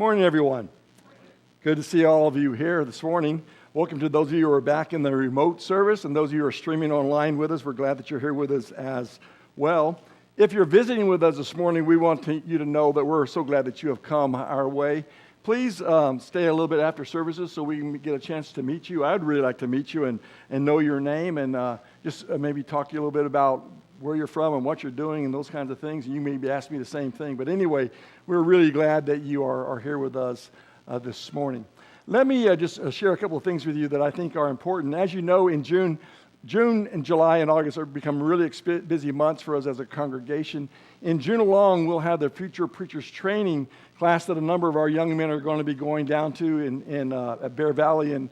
Morning, everyone. Good to see all of you here this morning. Welcome to those of you who are back in the remote service and those of you who are streaming online with us. We're glad that you're here with us as well. If you're visiting with us this morning, we want you to know that we're so glad that you have come our way. Please stay a little bit after services so we can get a chance to meet you. I'd really like to meet you and know your name and just maybe talk to you a little bit about where you're from and what you're doing and those kinds of things. And you maybe ask me the same thing. But anyway, we're really glad that you are here with us this morning. Let me just share a couple of things with you that I think are important. As you know, in June and July and August are become really busy months for us as a congregation. In June alone, we'll have the Future Preachers Training class that a number of our young men are going to be going down to at Bear Valley in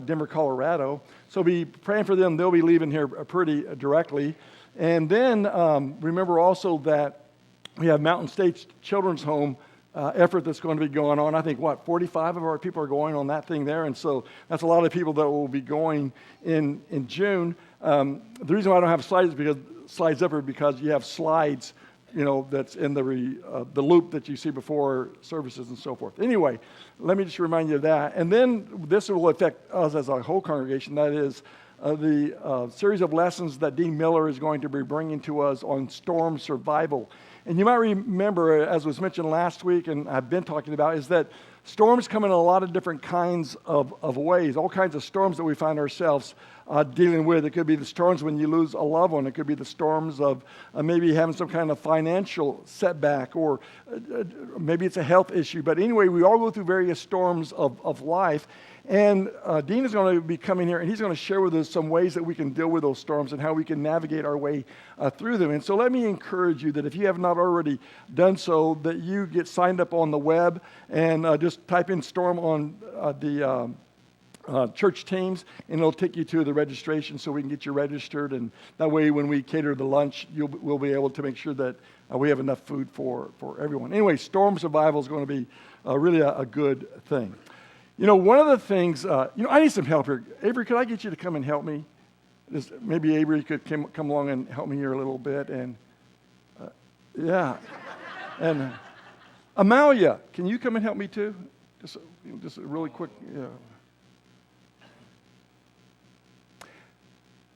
Denver, Colorado. So be praying for them. They'll be leaving here pretty directly. And then remember also that we have Mountain States Children's Home effort that's going to be going on. I think, 45 of our people are going on that thing there. And so that's a lot of people that will be going in June. The reason why I don't have slides up are because you have slides, that's in the loop that you see before services and so forth. Anyway, let me just remind you of that. And then this will affect us as a whole congregation. That is the series of lessons that Dean Miller is going to be bringing to us on storm survival. And you might remember, as was mentioned last week, and I've been talking about, is that storms come in a lot of different kinds of ways, all kinds of storms that we find ourselves dealing with. It could be the storms when you lose a loved one. It could be the storms of maybe having some kind of financial setback, or maybe it's a health issue. But anyway, we all go through various storms of life. And Dean is going to be coming here, and he's going to share with us some ways that we can deal with those storms and how we can navigate our way through them. And so let me encourage you that if you have not already done so, that you get signed up on the web and just type in storm on the church teams, and it'll take you to the registration so we can get you registered. And that way, when we cater the lunch, we'll be able to make sure that we have enough food for everyone. Anyway, storm survival is going to be really a good thing. One of the things, I need some help here. Avery, could I get you to come and help me? Maybe Avery could come along and help me here a little bit. And, yeah. And Amalia, can you come and help me too? Just a really quick, yeah.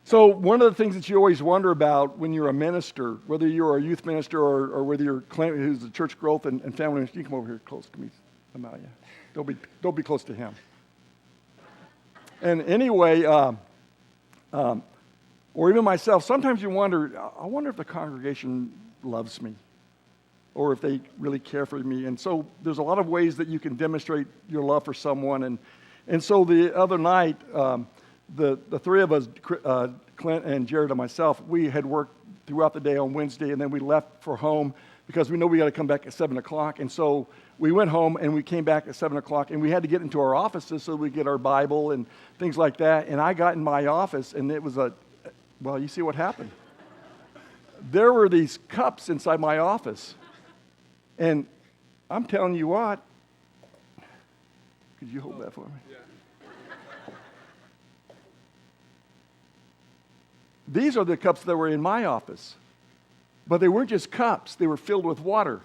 So one of the things that you always wonder about when you're a minister, whether you're a youth minister or whether you're who's the church growth and family minister, you can come over here close to me, Amalia. Don't be close to him. And anyway, or even myself, sometimes you wonder, I wonder if the congregation loves me or if they really care for me. And so there's a lot of ways that you can demonstrate your love for someone. And so the other night, the three of us, Clint and Jared and myself, we had worked throughout the day on Wednesday, and then we left for home because we know we got to come back at 7 o'clock. And so we went home and we came back at 7 o'clock, and we had to get into our offices so we get our Bible and things like that. And I got in my office, and it was you see what happened. There were these cups inside my office. And I'm telling you what, could you hold that for me? Yeah. These are the cups that were in my office. But they weren't just cups, they were filled with water.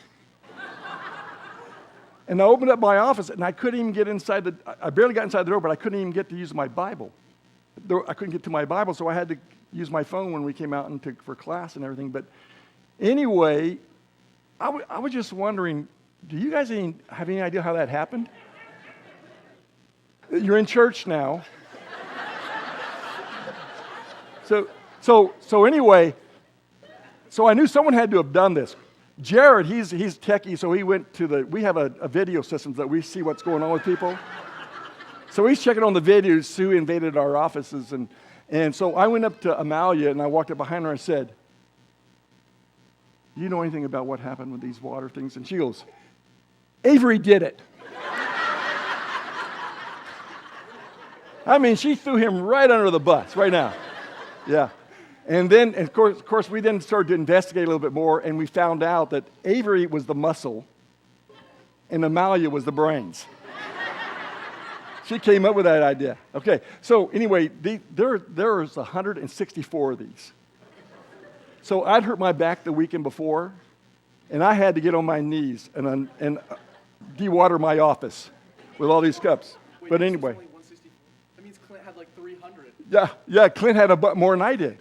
And I opened up my office, and I couldn't even get inside I barely got inside the door, but I couldn't even get to use my Bible. I couldn't get to my Bible, so I had to use my phone when we came out for class and everything. But anyway, I was just wondering, do you guys have any idea how that happened? You're in church now. So anyway, so I knew someone had to have done this. Jared, he's techie, so he went we have a video system that we see what's going on with people. So he's checking on the videos who invaded our offices. And so I went up to Amalia, and I walked up behind her and said, do you know anything about what happened with these water things? And she goes, Avery did it. I mean, she threw him right under the bus right now. Yeah. And then, of course, we then started to investigate a little bit more, and we found out that Avery was the muscle, and Amalia was the brains. She came up with that idea. Okay, so anyway, there's 164 of these. So I'd hurt my back the weekend before, and I had to get on my knees and de-water my office with all these cups. Wait, But this was anyway. only 164? That means Clint had like 300. Yeah, Clint had a butt more than I did.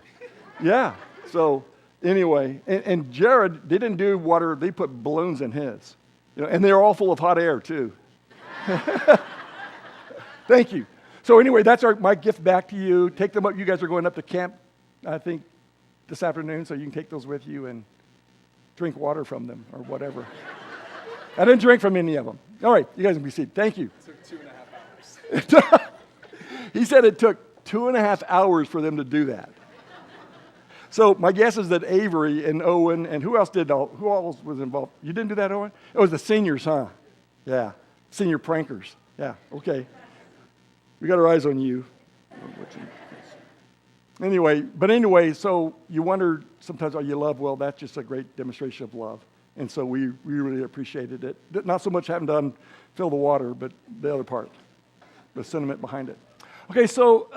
Yeah, so anyway, and Jared, they didn't do water, they put balloons in his. And they're all full of hot air, too. Thank you. So anyway, that's my gift back to you. Take them up. You guys are going up to camp, I think, this afternoon, so you can take those with you and drink water from them or whatever. I didn't drink from any of them. All right, you guys can be seated. Thank you. It took 2.5 hours. He said it took 2.5 hours for them to do that. So my guess is that Avery and Owen and who else was involved? You didn't do that, Owen? It was the seniors, huh? Yeah, senior prankers. Yeah, okay. We got our eyes on you. Anyway, so you wonder sometimes, are you loved? Well, that's just a great demonstration of love. And so we really appreciated it. Not so much having done fill the water, but the other part, the sentiment behind it. Okay, so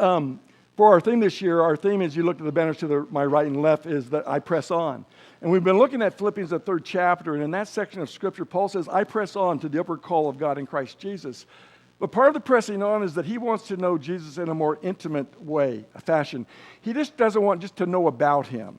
for our theme this year, our theme, as you look at the banners to my right and left, is that I press on. And we've been looking at Philippians, the 3rd chapter, and in that section of Scripture, Paul says, I press on to the upward call of God in Christ Jesus. But part of the pressing on is that he wants to know Jesus in a more intimate way, a fashion. He just doesn't want just to know about him.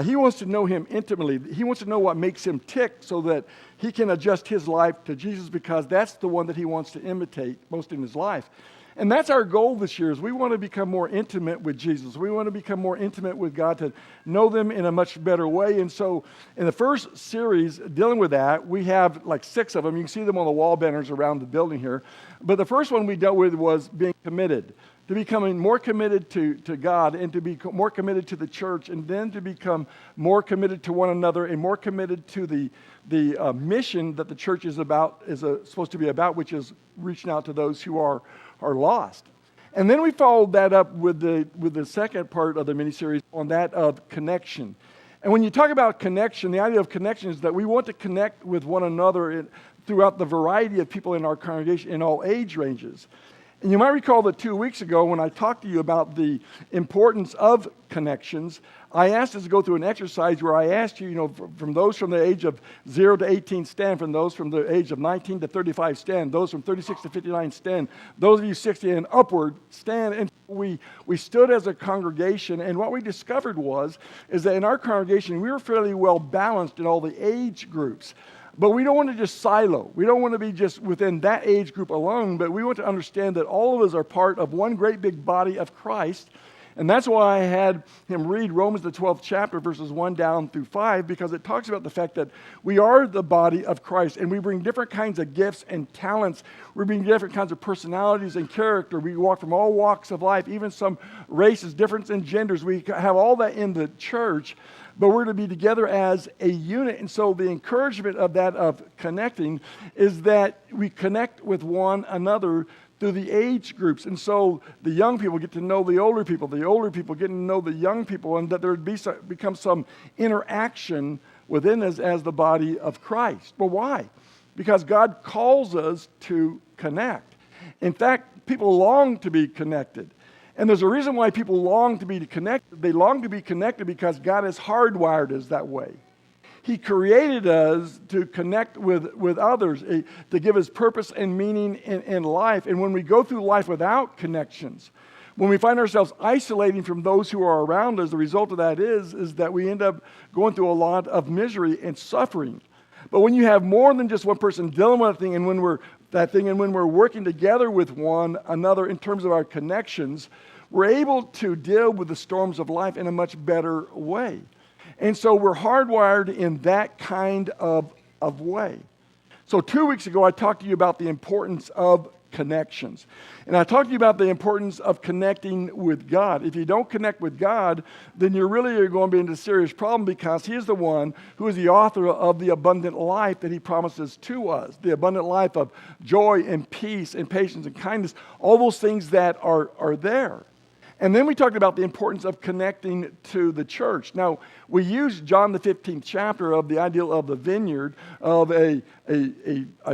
He wants to know him intimately. He wants to know what makes him tick so that he can adjust his life to Jesus, because that's the one that he wants to imitate most in his life. And that's our goal this year, is we want to become more intimate with Jesus. We want to become more intimate with God, to know them in a much better way. And so in the first series dealing with that, we have like 6 of them. You can see them on the wall banners around the building here. But the first one we dealt with was being committed, to becoming more committed to God, and to be more committed to the church, and then to become more committed to one another and more committed to the mission that the church is supposed to be about, which is reaching out to those who are lost. And then we followed that up with the second part of the mini-series on that of connection. And when you talk about connection, the idea of connection is that we want to connect with one another throughout the variety of people in our congregation in all age ranges. And you might recall that 2 weeks ago when I talked to you about the importance of connections, I asked us to go through an exercise where I asked you, from those from the age of 0 to 18 stand, from those from the age of 19 to 35 stand, those from 36 to 59 stand, those of you 60 and upward stand. And we stood as a congregation, and what we discovered is that in our congregation we were fairly well balanced in all the age groups. But we don't want to just silo. We don't want to be just within that age group alone, but we want to understand that all of us are part of one great big body of Christ. And that's why I had him read Romans, the 12th chapter, verses 1 down through 5, because it talks about the fact that we are the body of Christ, and we bring different kinds of gifts and talents. We bring different kinds of personalities and character. We walk from all walks of life, even some races, difference in genders. We have all that in the church, but we're to be together as a unit. And so the encouragement of that, of connecting, is that we connect with one another through the age groups. And so the young people get to know the older people get to know the young people, and that there would become some interaction within us as the body of Christ. Well, why? Because God calls us to connect. In fact, people long to be connected. And there's a reason why people long to be connected. They long to be connected because God has hardwired us that way. He created us to connect with others, to give us purpose and meaning in life. And when we go through life without connections, when we find ourselves isolating from those who are around us, the result of that is that we end up going through a lot of misery and suffering. But when you have more than just one person dealing with a thing, and when we're working together with one another in terms of our connections, we're able to deal with the storms of life in a much better way. And so we're hardwired in that kind of way. So 2 weeks ago, I talked to you about the importance of connections. And I talked to you about the importance of connecting with God. If you don't connect with God, then you're going to be in a serious problem, because He is the one who is the author of the abundant life that He promises to us. The abundant life of joy and peace and patience and kindness, all those things that are there. And then we talked about the importance of connecting to the church. Now, we used John the 15th chapter of the ideal of the vineyard, of a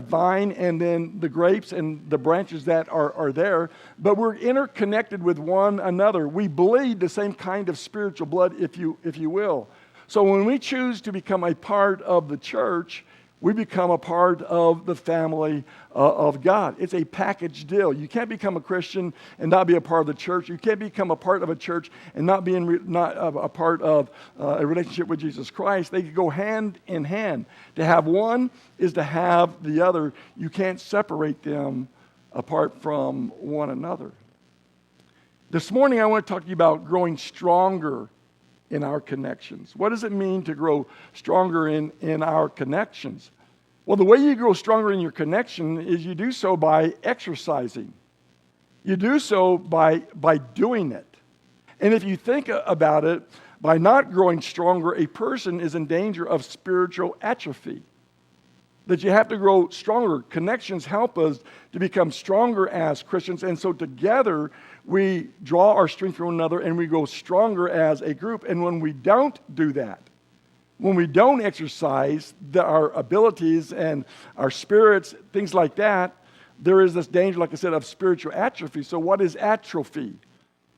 vine, and then the grapes and the branches that are there. But we're interconnected with one another. We bleed the same kind of spiritual blood, if you will. So when we choose to become a part of the church, we become a part of the family of God. It's a package deal. You can't become a Christian and not be a part of the church. You can't become a part of a church and not be a part of a relationship with Jesus Christ. They go hand in hand. To have one is to have the other. You can't separate them apart from one another. This morning, I want to talk to you about growing stronger in our connections. What does it mean to grow stronger in our connections? Well, the way you grow stronger in your connection is you do so by exercising. You do so by doing it. And if you think about it, by not growing stronger, a person is in danger of spiritual atrophy. That you have to grow stronger. Connections help us to become stronger as Christians. And so together, we draw our strength from one another and we grow stronger as a group. And when we don't do that, when we don't exercise our abilities and our spirits, things like that, there is this danger, like I said, of spiritual atrophy. So what is atrophy?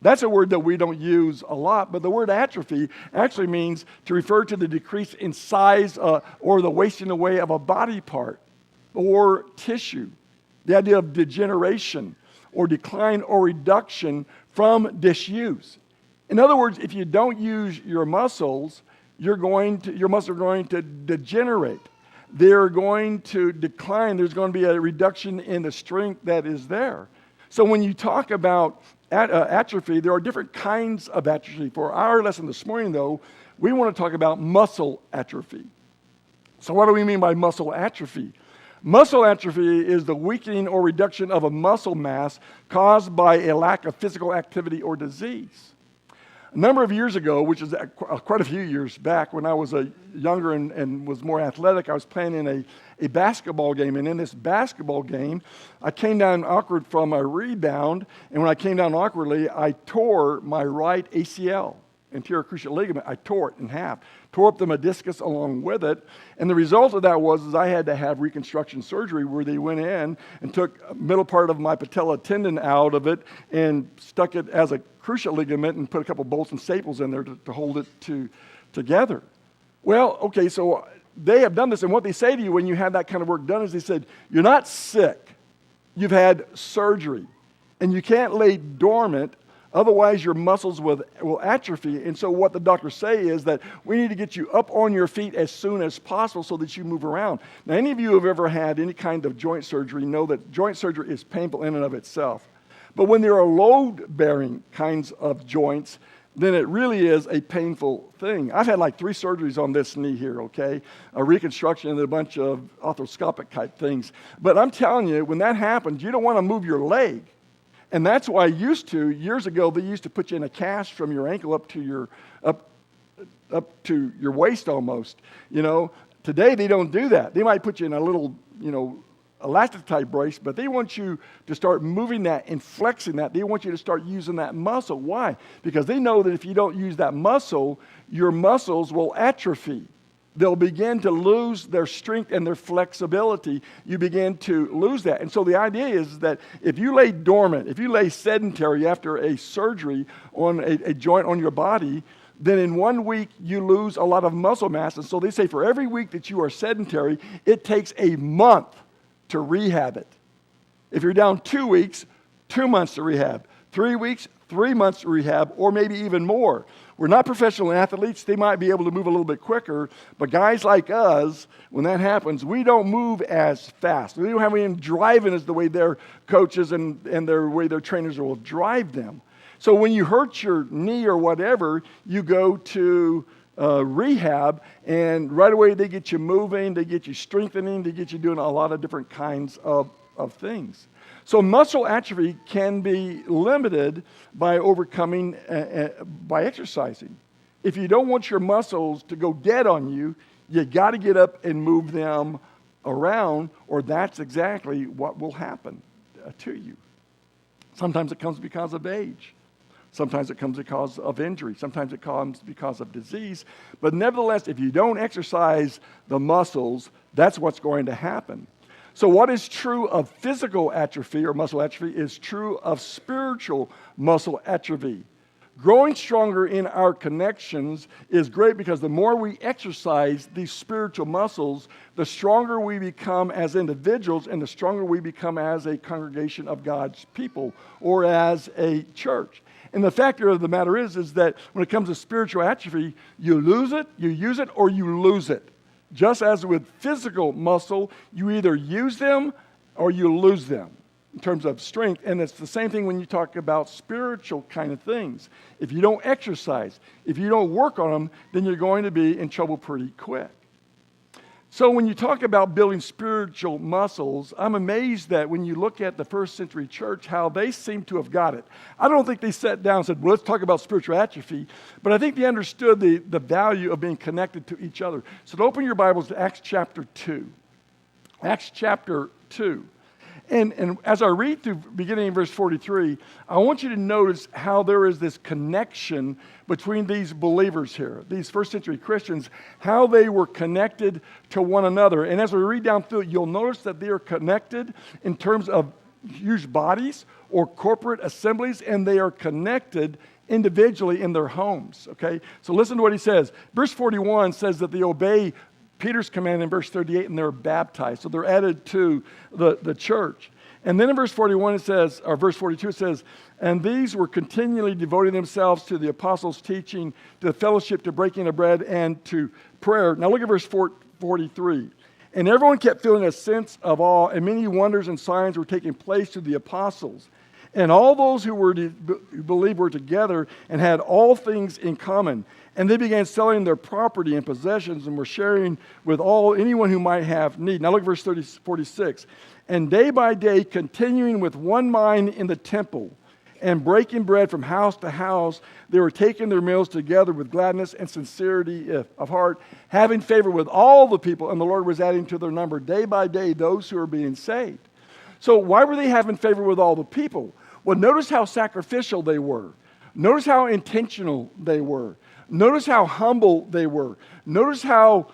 That's a word that we don't use a lot, but the word atrophy actually means to refer to the decrease in size or the wasting away of a body part or tissue. The idea of degeneration or decline or reduction from disuse. In other words, if you don't use your muscles, your muscles are going to degenerate. They're going to decline. There's going to be a reduction in the strength that is there. So when you talk about atrophy, there are different kinds of atrophy. For our lesson this morning, though, we want to talk about muscle atrophy. So what do we mean by muscle atrophy? Muscle atrophy is the weakening or reduction of a muscle mass caused by a lack of physical activity or disease. A number of years ago, which is quite a few years back, when I was younger and was more athletic, I was playing in a basketball game. And in this basketball game, I came down awkward from a rebound. And when I came down awkwardly, I tore my right ACL, anterior cruciate ligament. I tore it in half, tore up the meniscus along with it. And the result of that was I had to have reconstruction surgery where they went in and took middle part of my patella tendon out of it and stuck it as a cruciate ligament and put a couple bolts and staples in there to hold it together. Well, okay, so they have done this, and what they say to you when you have that kind of work done is they said, you're not sick, you've had surgery, and you can't lay dormant, otherwise your muscles will atrophy. And so what the doctors say is that we need to get you up on your feet as soon as possible so that you move around. Now, any of you who have ever had any kind of joint surgery know that joint surgery is painful in and of itself. But when there are load-bearing kinds of joints, then it really is a painful thing. I've had like 3 surgeries on this knee here, okay? A reconstruction and a bunch of arthroscopic type things. But I'm telling you, when that happens, you don't want to move your leg. And that's why years ago, they used to put you in a cast from your ankle up to your waist almost. You know, today they don't do that. They might put you in a little, elastic type brace, but they want you to start moving that and flexing that. They want you to start using that muscle. Why? Because they know that if you don't use that muscle, your muscles will atrophy. They'll begin to lose their strength and their flexibility. You begin to lose that. And so the idea is that if you lay dormant, if you lay sedentary after a surgery on a joint on your body, then in 1 week you lose a lot of muscle mass. And so they say for every week that you are sedentary, it takes a month to rehab it. If you're down 2 weeks, 2 months to rehab. 3 weeks, 3 months to rehab, or maybe even more. We're not professional athletes. They might be able to move a little bit quicker, but guys like us, when that happens, we don't move as fast. We don't have any driving as the way their coaches and their way their trainers will drive them. So when you hurt your knee or whatever, you go to rehab, and right away they get you moving, they get you strengthening, they get you doing a lot of different kinds of things. So muscle atrophy can be limited by overcoming, by exercising. If you don't want your muscles to go dead on you, you got to get up and move them around, or that's exactly what will happen to you. Sometimes it comes because of age. Sometimes it comes because of injury. Sometimes it comes because of disease. But nevertheless, if you don't exercise the muscles, that's what's going to happen. So what is true of physical atrophy or muscle atrophy is true of spiritual muscle atrophy. Growing stronger in our connections is great because the more we exercise these spiritual muscles, the stronger we become as individuals and the stronger we become as a congregation of God's people or as a church. And the fact of the matter is that when it comes to spiritual atrophy, you lose it, you use it, or you lose it. Just as with physical muscle, you either use them or you lose them in terms of strength. And it's the same thing when you talk about spiritual kind of things. If you don't exercise, if you don't work on them, then you're going to be in trouble pretty quick. So when you talk about building spiritual muscles, I'm amazed that when you look at the first century church, how they seem to have got it. I don't think they sat down and said, well, let's talk about spiritual atrophy, but I think they understood the value of being connected to each other. So open your Bibles to Acts chapter 2. Acts chapter 2. And as I read through beginning in verse 43, I want you to notice how there is this connection between these believers here, these first century Christians, how they were connected to one another. And as we read down through it, you'll notice that they are connected in terms of huge bodies or corporate assemblies, and they are connected individually in their homes, okay? So listen to what he says. Verse 41 says that they obey Peter's command in verse 38, and they're baptized. So they're added to the church. And then in verse 41 it says, or verse 42 it says, and these were continually devoting themselves to the apostles' teaching, to the fellowship, to breaking of bread, and to prayer. Now look at verse 43. And everyone kept feeling a sense of awe, and many wonders and signs were taking place to the apostles. And all those who believed were together and had all things in common. And they began selling their property and possessions and were sharing with anyone who might have need. Now look at verse 46. And day by day, continuing with one mind in the temple and breaking bread from house to house, they were taking their meals together with gladness and sincerity of heart, having favor with all the people, and the Lord was adding to their number day by day those who are being saved. So why were they having favor with all the people? Well, notice how sacrificial they were. Notice how intentional they were. Notice how humble they were. Notice how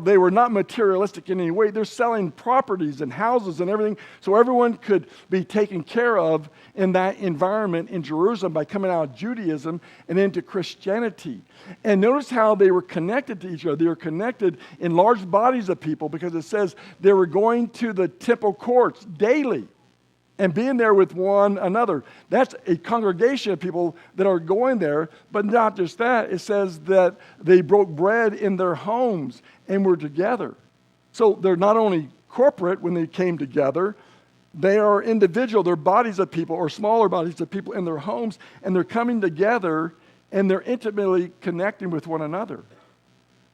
they were not materialistic in any way. They're selling properties and houses and everything so everyone could be taken care of in that environment in Jerusalem by coming out of Judaism and into Christianity. And notice how they were connected to each other. They were connected in large bodies of people because it says they were going to the temple courts daily and being there with one another. That's a congregation of people that are going there, but not just that. It says that they broke bread in their homes and were together. So they're not only corporate when they came together, they are individual. They're bodies of people or smaller bodies of people in their homes, and they're coming together and they're intimately connecting with one another.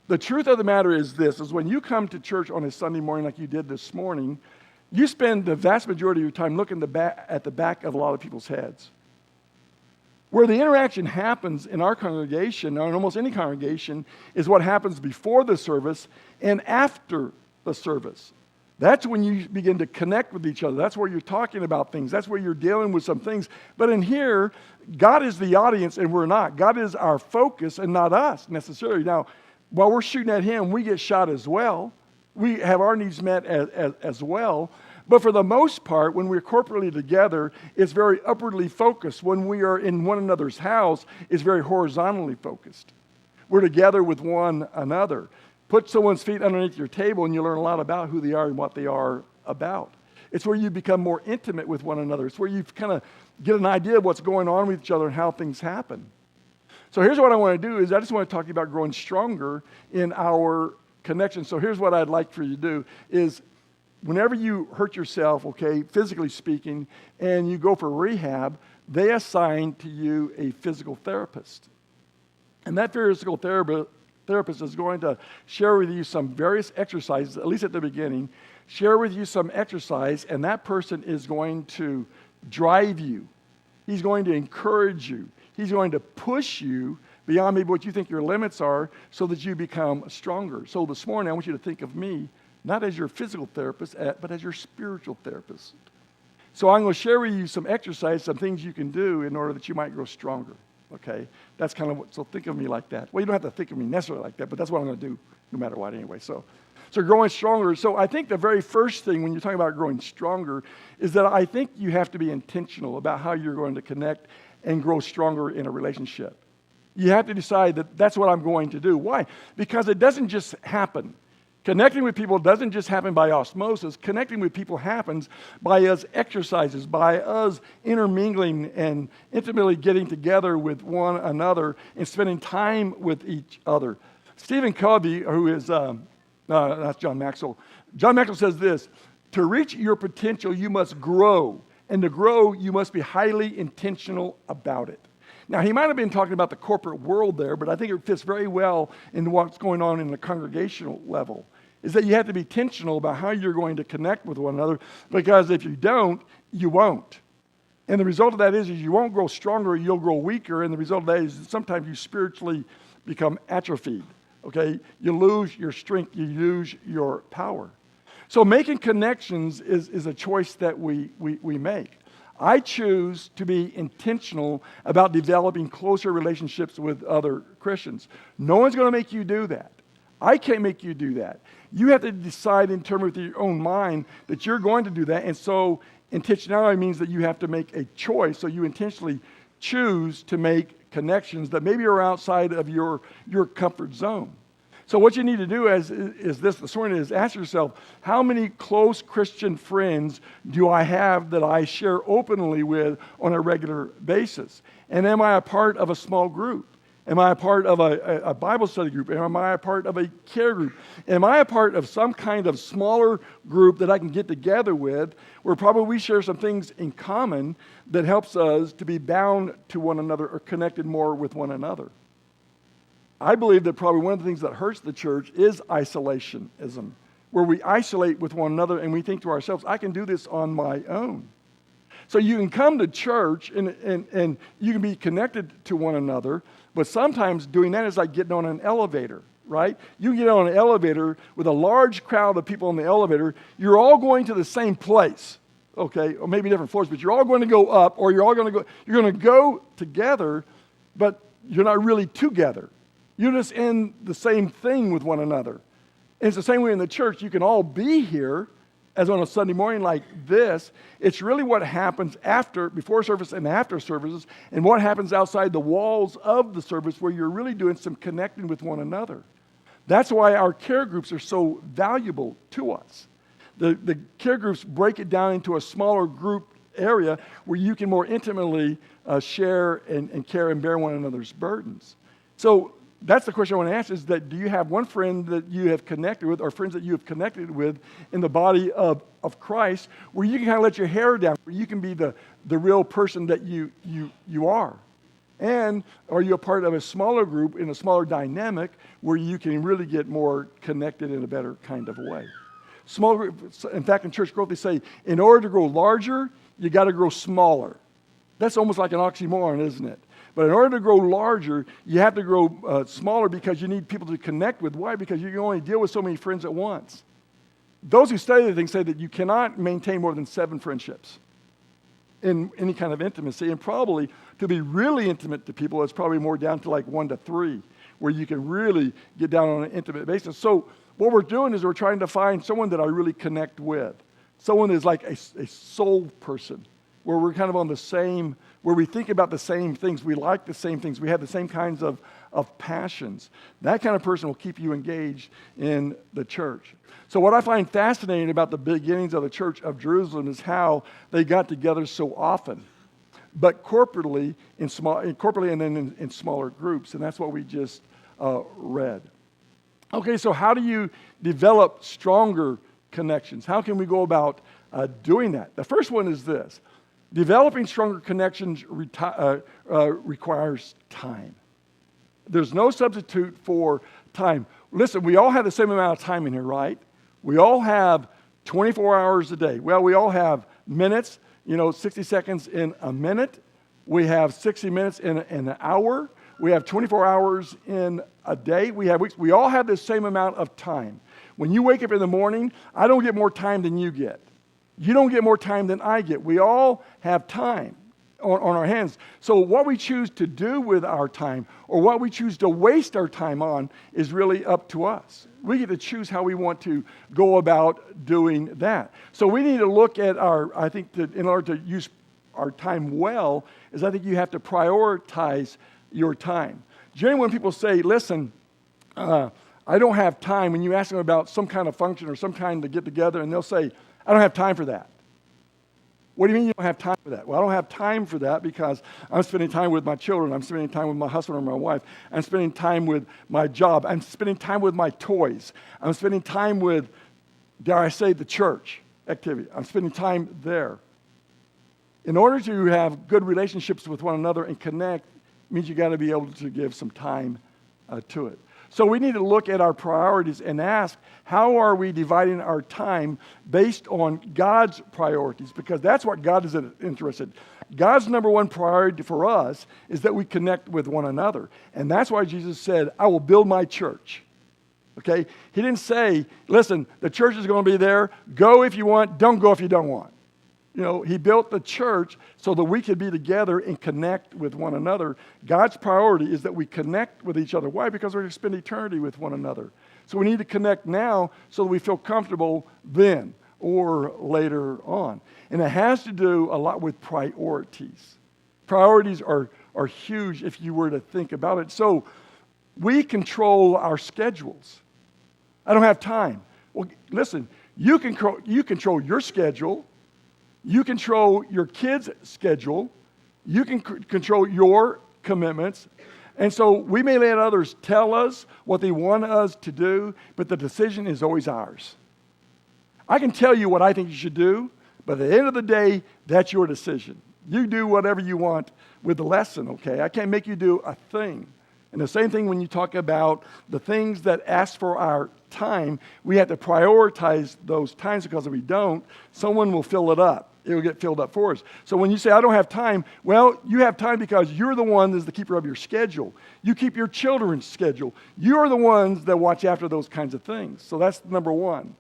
The truth of the matter is this, is when you come to church on a Sunday morning like you did this morning, you spend the vast majority of your time looking at the back of a lot of people's heads. Where the interaction happens in our congregation, or in almost any congregation, is what happens before the service and after the service. That's when you begin to connect with each other. That's where you're talking about things. That's where you're dealing with some things. But in here, God is the audience and we're not. God is our focus and not us necessarily. Now, while we're shooting at Him, we get shot as well. We have our needs met as well. But for the most part, when we're corporately together, it's very upwardly focused. When we are in one another's house, it's very horizontally focused. We're together with one another. Put someone's feet underneath your table and you learn a lot about who they are and what they are about. It's where you become more intimate with one another. It's where you kind of get an idea of what's going on with each other and how things happen. So here's what I want to do is I just want to talk to you about growing stronger in our connection. So here's what I'd like for you to do is whenever you hurt yourself, okay, physically speaking, and you go for rehab, they assign to you a physical therapist. And that physical therapist is going to share with you some various exercises, at least at the beginning, share with you some exercise, and that person is going to drive you. He's going to encourage you. He's going to push you beyond maybe what you think your limits are so that you become stronger. So this morning, I want you to think of me not as your physical therapist, but as your spiritual therapist. So I'm going to share with you some exercise, some things you can do in order that you might grow stronger. Okay? That's kind of what, so think of me like that. Well, you don't have to think of me necessarily like that, but that's what I'm going to do no matter what anyway. So growing stronger. So I think the very first thing when you're talking about growing stronger is that I think you have to be intentional about how you're going to connect, and grow stronger in a relationship. You have to decide that that's what I'm going to do. Why? Because it doesn't just happen. Connecting with people doesn't just happen by osmosis. Connecting with people happens by us exercises, by us intermingling and intimately getting together with one another and spending time with each other. Stephen Covey, who is, that's John Maxwell. John Maxwell says this: to reach your potential, you must grow. And to grow, you must be highly intentional about it. Now, he might have been talking about the corporate world there, but I think it fits very well in what's going on in the congregational level, is that you have to be intentional about how you're going to connect with one another, because if you don't, you won't. And the result of that is you won't grow stronger, you'll grow weaker, and the result of that is sometimes you spiritually become atrophied, okay? You lose your strength, you lose your power. So making connections is a choice that we make. I choose to be intentional about developing closer relationships with other Christians. No one's going to make you do that. I can't make you do that. You have to decide in terms of your own mind that you're going to do that. And so intentionality means that you have to make a choice. So you intentionally choose to make connections that maybe are outside of your comfort zone. So what you need to do is this morning is ask yourself, how many close Christian friends do I have that I share openly with on a regular basis? And am I a part of a small group? Am I a part of a Bible study group? Am I a part of a care group? Am I a part of some kind of smaller group that I can get together with where probably we share some things in common that helps us to be bound to one another or connected more with one another? I believe that probably one of the things that hurts the church is isolationism, where we isolate with one another and we think to ourselves, I can do this on my own. So you can come to church and you can be connected to one another, but sometimes doing that is like getting on an elevator, right? You can get on an elevator with a large crowd of people on the elevator. You're all going to the same place, okay, or maybe different floors, but you're all going to go up, or you're going to go together, but you're not really together. You're just in the same thing with one another. And it's the same way in the church. You can all be here, as on a Sunday morning like this. It's really what happens before service and after services, and what happens outside the walls of the service where you're really doing some connecting with one another. That's why our care groups are so valuable to us. The care groups break it down into a smaller group area where you can more intimately share and care and bear one another's burdens. So that's the question I want to ask, is that do you have one friend that you have connected with, or friends that you have connected with in the body of Christ, where you can kind of let your hair down, where you can be the real person that you are? And are you a part of a smaller group in a smaller dynamic where you can really get more connected in a better kind of way? Small group, in fact, in church growth, they say, in order to grow larger, you got to grow smaller. That's almost like an oxymoron, isn't it? But in order to grow larger, you have to grow smaller because you need people to connect with. Why? Because you can only deal with so many friends at once. Those who study the thing say that you cannot maintain more than 7 friendships in any kind of intimacy. And probably to be really intimate to people, it's probably more down to like 1 to 3, where you can really get down on an intimate basis. So what we're doing is we're trying to find someone that I really connect with. Someone that's like a soul person, where we're kind of on the same, where we think about the same things, we like the same things, we have the same kinds of passions. That kind of person will keep you engaged in the church. So what I find fascinating about the beginnings of the Church of Jerusalem is how they got together so often, but corporately and then in smaller groups, and that's what we just read. Okay, so how do you develop stronger connections? How can we go about doing that? The first one is this. Developing stronger connections requires time. There's no substitute for time. Listen, we all have the same amount of time in here, right? We all have 24 hours a day. Well, we all have minutes, 60 seconds in a minute. We have 60 minutes in an hour. We have 24 hours in a day. We have weeks. We all have the same amount of time. When you wake up in the morning, I don't get more time than you get. You don't get more time than I get. We all have time on our hands. So what we choose to do with our time, or what we choose to waste our time on, is really up to us. We get to choose how we want to go about doing that. So we need to look at in order to use our time well is I think you have to prioritize your time. Generally, when people say, listen, I don't have time, when you ask them about some kind of function or some kind to get together, and they'll say, I don't have time for that. What do you mean you don't have time for that? Well, I don't have time for that because I'm spending time with my children. I'm spending time with my husband or my wife. I'm spending time with my job. I'm spending time with my toys. I'm spending time with, dare I say, the church activity. I'm spending time there. In order to have good relationships with one another and connect, means you got to be able to give some time to it. So we need to look at our priorities and ask, how are we dividing our time based on God's priorities? Because that's what God is interested in. God's number one priority for us is that we connect with one another. And that's why Jesus said, I will build my church. Okay? He didn't say, listen, the church is going to be there. Go if you want. Don't go if you don't want. You know, he built the church so that we could be together and connect with one another. God's priority is that we connect with each other. Why? Because we're going to spend eternity with one another. So we need to connect now so that we feel comfortable then or later on. And it has to do a lot with priorities. Priorities are huge if you were to think about it. So we control our schedules. I don't have time. Well, listen, you control your schedule. You control your kids' schedule. You can control your commitments. And so we may let others tell us what they want us to do, but the decision is always ours. I can tell you what I think you should do, but at the end of the day, that's your decision. You do whatever you want with the lesson, okay? I can't make you do a thing. And the same thing when you talk about the things that ask for our time, we have to prioritize those times, because if we don't, someone will fill it up. It will get filled up for us. So when you say, I don't have time, well, you have time because you're the one that's the keeper of your schedule. You keep your children's schedule. You're the ones that watch after those kinds of things. So that's number one.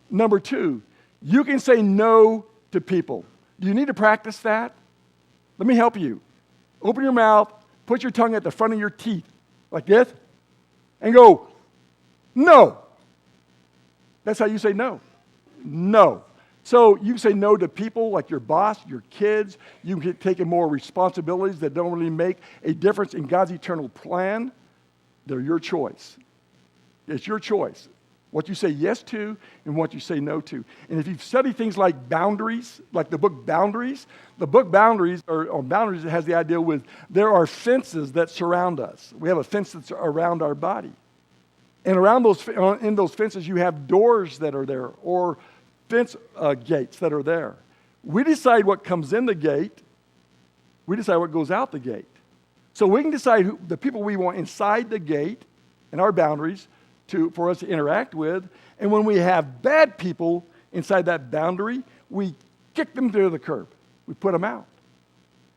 Number two, you can say no to people. Do you need to practice that? Let me help you. Open your mouth, put your tongue at the front of your teeth, like this, and go, no. That's how you say no. No. So you can say no to people like your boss, your kids. You can take on more responsibilities that don't really make a difference in God's eternal plan. They're your choice. It's your choice. What you say yes to and what you say no to. And if you've studied things like boundaries, like the book Boundaries or Boundaries, it has the idea with there are fences that surround us. We have a fence that's around our body. And around in those fences, you have doors that are there or fence gates that are there. We decide what comes in the gate. We decide what goes out the gate. So we can decide the people we want inside the gate and our boundaries for us to interact with. And when we have bad people inside that boundary, we kick them to the curb. We put them out.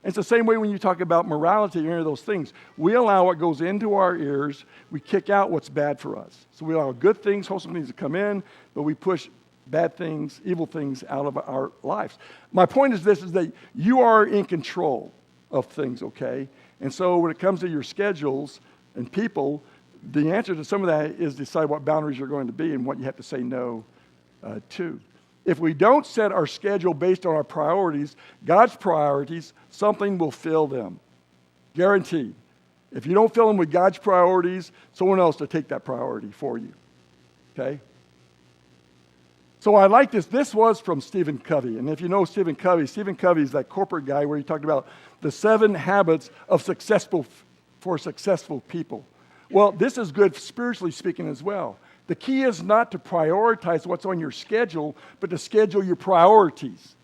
It's the same way when you talk about morality or any of those things. We allow what goes into our ears. We kick out what's bad for us. So we allow good things, wholesome things to come in, but we push bad things, evil things out of our lives. My point is this, is that you are in control of things, okay? And so when it comes to your schedules and people, the answer to some of that is decide what boundaries you're going to be and what you have to say no to. If we don't set our schedule based on our priorities, God's priorities, something will fill them. Guaranteed. If you don't fill them with God's priorities, someone else will take that priority for you. Okay? So I like this. This was from Stephen Covey. And if you know Stephen Covey is that corporate guy where he talked about the 7 habits of successful people. Well, this is good spiritually speaking as well. The key is not to prioritize what's on your schedule, but to schedule your priorities.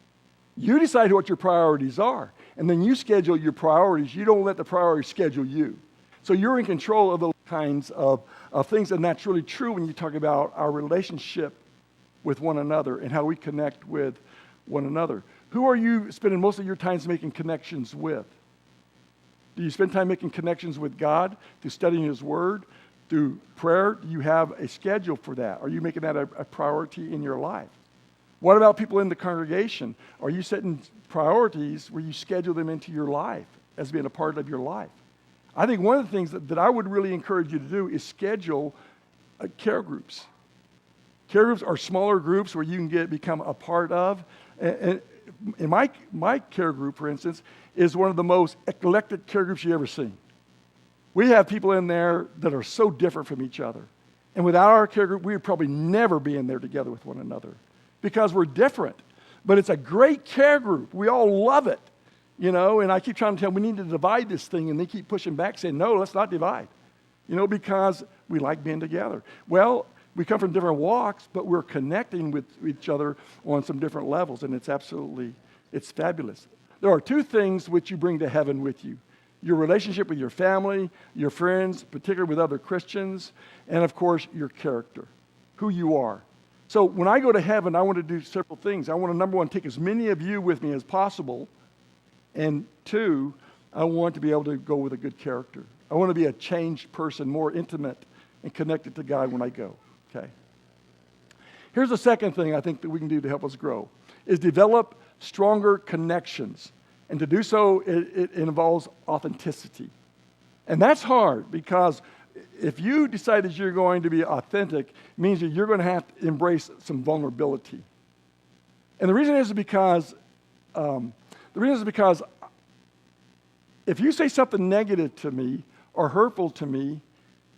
You decide what your priorities are, and then you schedule your priorities. You don't let the priorities schedule you. So you're in control of those kinds of things, and that's really true when you talk about our relationship with one another and how we connect with one another. Who are you spending most of your time making connections with? Do you spend time making connections with God through studying His Word, through prayer? Do you have a schedule for that? Are you making that a priority in your life? What about people in the congregation? Are you setting priorities where you schedule them into your life as being a part of your life? I think one of the things that I would really encourage you to do is schedule care groups. Care groups are smaller groups where you can become a part of. And in my care group, for instance, is one of the most eclectic care groups you've ever seen. We have people in there that are so different from each other. And without our care group, we would probably never be in there together with one another because we're different. But it's a great care group. We all love it, and I keep trying to tell them we need to divide this thing, and they keep pushing back saying, no, let's not divide, because we like being together. Well, we come from different walks, but we're connecting with each other on some different levels, and it's fabulous. There are two things which you bring to heaven with you. Your relationship with your family, your friends, particularly with other Christians, and of course, your character, who you are. So when I go to heaven, I want to do several things. I want to, number one, take as many of you with me as possible. And two, I want to be able to go with a good character. I want to be a changed person, more intimate and connected to God when I go, okay? Here's the second thing I think that we can do to help us grow, is develop stronger connections. And to do so, it involves authenticity. And that's hard because if you decide that you're going to be authentic, it means that you're going to have to embrace some vulnerability. And the reason is because if you say something negative to me or hurtful to me,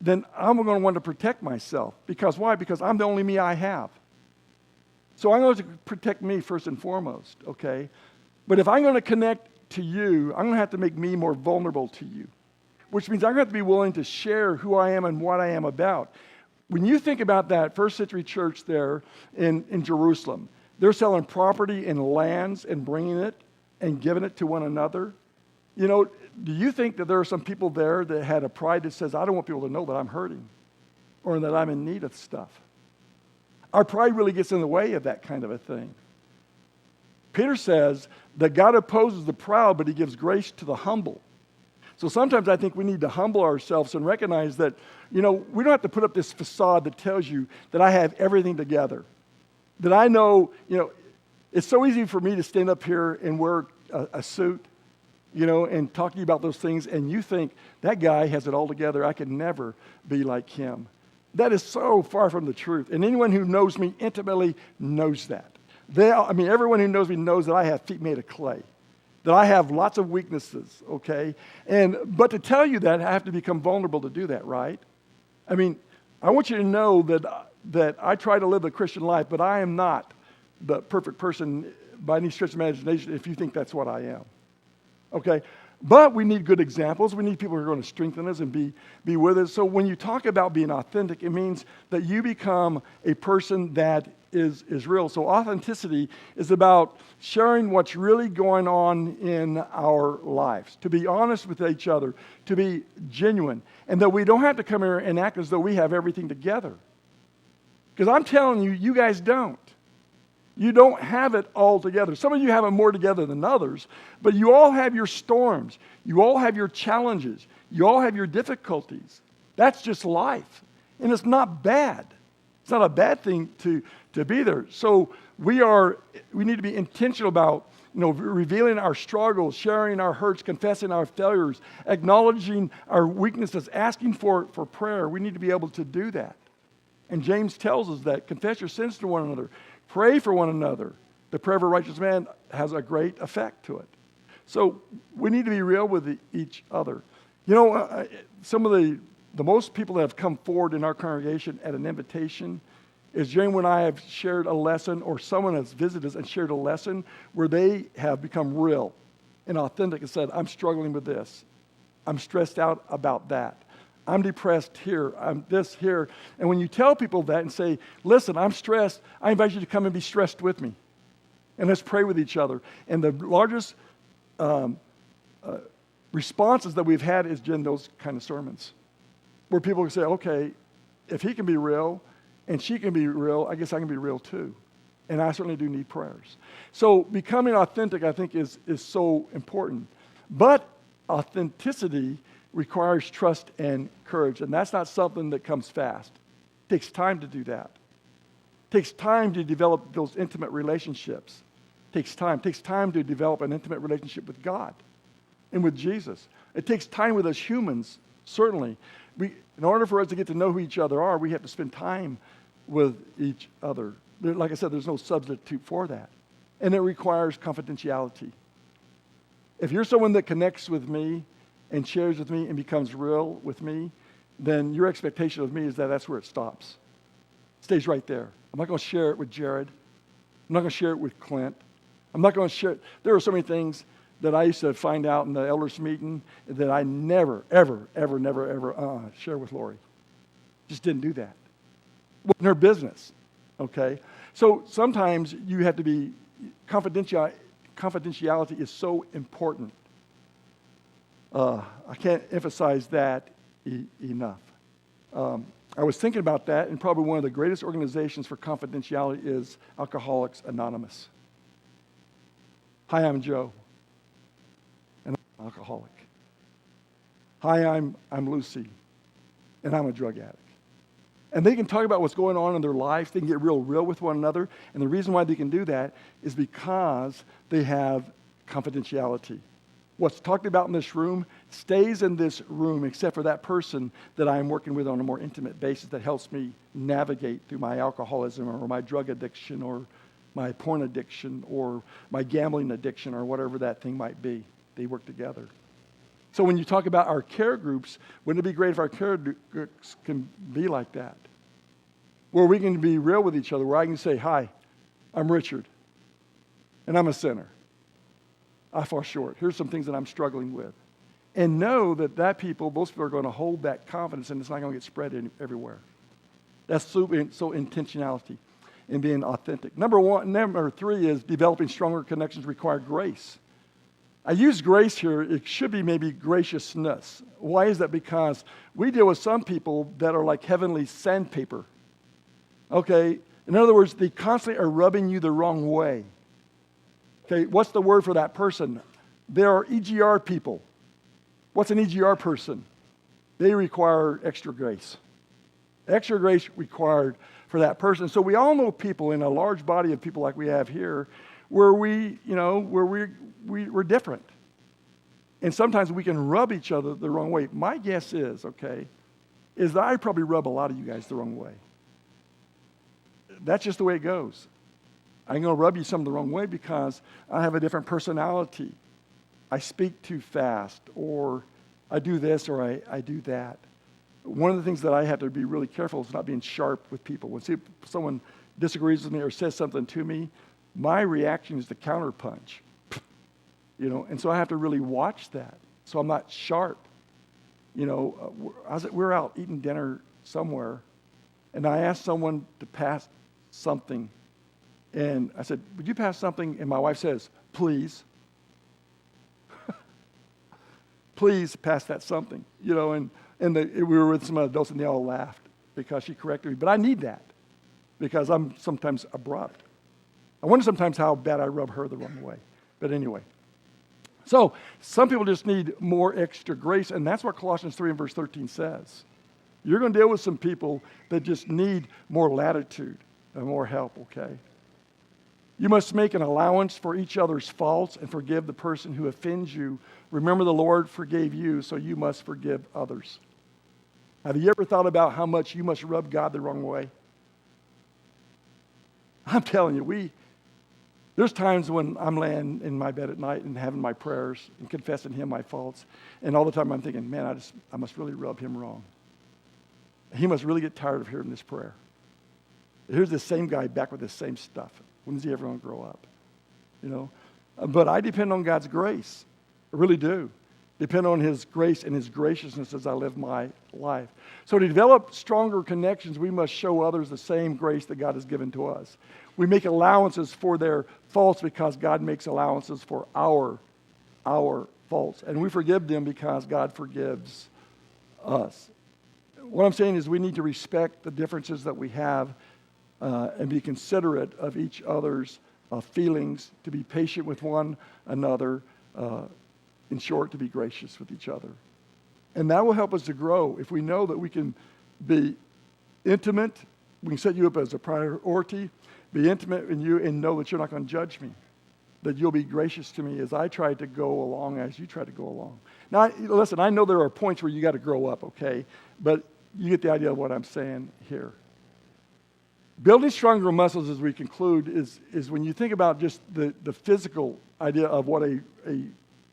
then I'm going to want to protect myself. Because why? Because I'm the only me I have. So I'm going to protect me first and foremost, okay? But if I'm going to connect to you, I'm going to have to make me more vulnerable to you, which means I'm going to have to be willing to share who I am and what I am about. When you think about that first century church there in Jerusalem, they're selling property and lands and bringing it and giving it to one another. Do you think that there are some people there that had a pride that says, I don't want people to know that I'm hurting or that I'm in need of stuff? Our pride really gets in the way of that kind of a thing. Peter says that God opposes the proud, but he gives grace to the humble. So sometimes I think we need to humble ourselves and recognize that, we don't have to put up this facade that tells you that I have everything together. That I know, it's so easy for me to stand up here and wear a suit, and talk to you about those things, and you think, that guy has it all together. I could never be like him. That is so far from the truth. And anyone who knows me intimately knows that. Everyone who knows me knows that I have feet made of clay, that I have lots of weaknesses, okay? But to tell you that, I have to become vulnerable to do that, right? I want you to know that I try to live the Christian life, but I am not the perfect person by any stretch of imagination if you think that's what I am, okay? But we need good examples. We need people who are going to strengthen us and be with us. So when you talk about being authentic, it means that you become a person that is real. So authenticity is about sharing what's really going on in our lives, to be honest with each other, to be genuine, and that we don't have to come here and act as though we have everything together. Because I'm telling you, you guys don't. You don't have it all together. Some of you have it more together than others, but you all have your storms. You all have your challenges. You all have your difficulties. That's just life. And it's not bad. It's not a bad thing to be there. So we need to be intentional about, revealing our struggles, sharing our hurts, confessing our failures, acknowledging our weaknesses, asking for prayer. We need to be able to do that. And James tells us that. Confess your sins to one another. Pray for one another. The prayer of a righteous man has a great effect to it. So we need to be real with each other. Some of the most people that have come forward in our congregation at an invitation is during when I have shared a lesson or someone has visited us and shared a lesson where they have become real and authentic and said, I'm struggling with this. I'm stressed out about that. I'm depressed here. I'm this here. And when you tell people that and say, listen, I'm stressed, I invite you to come and be stressed with me. And let's pray with each other. And the largest responses that we've had is in those kind of sermons where people can say, okay, if he can be real and she can be real, I guess I can be real too. And I certainly do need prayers. So becoming authentic, I think, is so important. But authenticity requires trust and courage. And that's not something that comes fast. It takes time to do that. It takes time to develop those intimate relationships. It takes time. It takes time to develop an intimate relationship with God and with Jesus. It takes time with us humans, certainly. In order for us to get to know who each other are, we have to spend time with each other. Like I said, there's no substitute for that. and it requires confidentiality. If you're someone that connects with me and shares with me and becomes real with me, then your expectation of me is that that's where it stops. It stays right there. I'm not going to share it with Jared. I'm not going to share it with Clint. I'm not going to share it. There are so many things that I used to find out in the elders meeting that I never, ever, ever, never, ever share with Lori. Just didn't do that. It wasn't her business, okay? So sometimes you have to be, confidentiality is so important. I can't emphasize that enough. I was thinking about that, and probably one of the greatest organizations for confidentiality is Alcoholics Anonymous. Hi, I'm Joe, and I'm an alcoholic. Hi, I'm Lucy, and I'm a drug addict. And they can talk about what's going on in their lives. They can get real with one another. And the reason why they can do that is because they have confidentiality. What's talked about in this room stays in this room except for that person that I am working with on a more intimate basis that helps me navigate through my alcoholism or my drug addiction or my porn addiction or my gambling addiction or whatever that thing might be. They work together. So when you talk about our care groups, wouldn't it be great if our care groups can be like that? Where we can be real with each other, where I can say, hi, I'm Richard, and I'm a sinner. I fall short. Here's some things that I'm struggling with. And know that those people are going to hold that confidence, and it's not going to get spread everywhere. That's so intentionality and being authentic. Number 3 is developing stronger connections require grace. I use grace here. It should be maybe graciousness. Why is that? Because we deal with some people that are like heavenly sandpaper. Okay? In other words, they constantly are rubbing you the wrong way. Okay, what's the word for that person? There are EGR people. What's an EGR person? They require extra grace. Extra grace required for that person. So we all know people in a large body of people like we have here where we're different. And sometimes we can rub each other the wrong way. My guess is that I probably rub a lot of you guys the wrong way. That's just the way it goes. I'm going to rub you some the wrong way because I have a different personality. I speak too fast, or I do this, or I do that. One of the things that I have to be really careful is not being sharp with people. When someone disagrees with me or says something to me, my reaction is to counterpunch. And so I have to really watch that so I'm not sharp. We were out eating dinner somewhere, and I asked someone to pass something. And I said, would you pass something? And my wife says, please. Please pass that something. We were with some adults and they all laughed because she corrected me. But I need that because I'm sometimes abrupt. I wonder sometimes how bad I rub her the wrong way. But anyway. So some people just need more extra grace, and that's what Colossians 3 and verse 13 says. You're going to deal with some people that just need more latitude and more help, okay? You must make an allowance for each other's faults and forgive the person who offends you. Remember, the Lord forgave you, so you must forgive others. Have you ever thought about how much you must rub God the wrong way? I'm telling you, there's times when I'm laying in my bed at night and having my prayers and confessing Him my faults, and all the time I'm thinking, man, I must really rub Him wrong. He must really get tired of hearing this prayer. Here's this same guy back with this same stuff. When is he ever going to grow up? But I depend on God's grace. I really do. Depend on His grace and His graciousness as I live my life. So to develop stronger connections, we must show others the same grace that God has given to us. We make allowances for their faults because God makes allowances for our faults. And we forgive them because God forgives us. What I'm saying is we need to respect the differences that we have and be considerate of each other's feelings, to be patient with one another, in short, to be gracious with each other. And that will help us to grow if we know that we can be intimate. We can set you up as a priority, be intimate in you, and know that you're not going to judge me, that you'll be gracious to me as I try to go along, as you try to go along. Now, listen, I know there are points where you got to grow up, okay? But you get the idea of what I'm saying here. Building stronger muscles, as we conclude, is when you think about just the physical idea of what a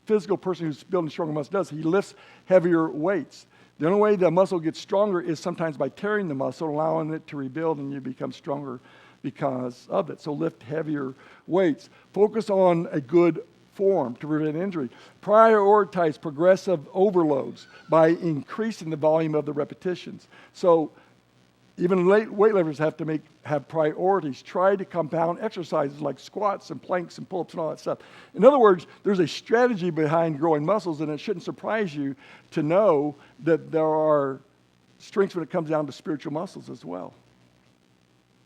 physical person who's building stronger muscle does. He lifts heavier weights. The only way the muscle gets stronger is sometimes by tearing the muscle, allowing it to rebuild, and you become stronger because of it. So lift heavier weights. Focus on a good form to prevent injury. Prioritize progressive overloads by increasing the volume of the repetitions. So even weightlifters have to have priorities. Try to compound exercises like squats and planks and pull-ups and all that stuff. In other words, there's a strategy behind growing muscles, and it shouldn't surprise you to know that there are strengths when it comes down to spiritual muscles as well.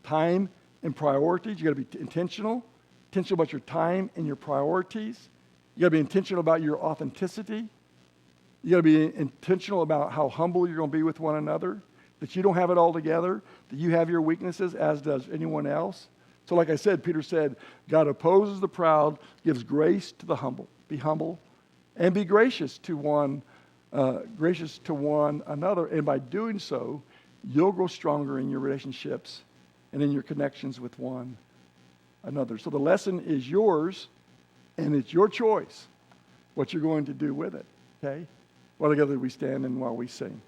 Time and priorities. You got to be intentional about your time and your priorities. You got to be intentional about your authenticity. You got to be intentional about how humble you're going to be with one another. That you don't have it all together, that you have your weaknesses, as does anyone else. So like I said, Peter said, God opposes the proud, gives grace to the humble. Be humble and be gracious to one another. And by doing so, you'll grow stronger in your relationships and in your connections with one another. So the lesson is yours, and it's your choice what you're going to do with it, okay? While together we stand and while we sing.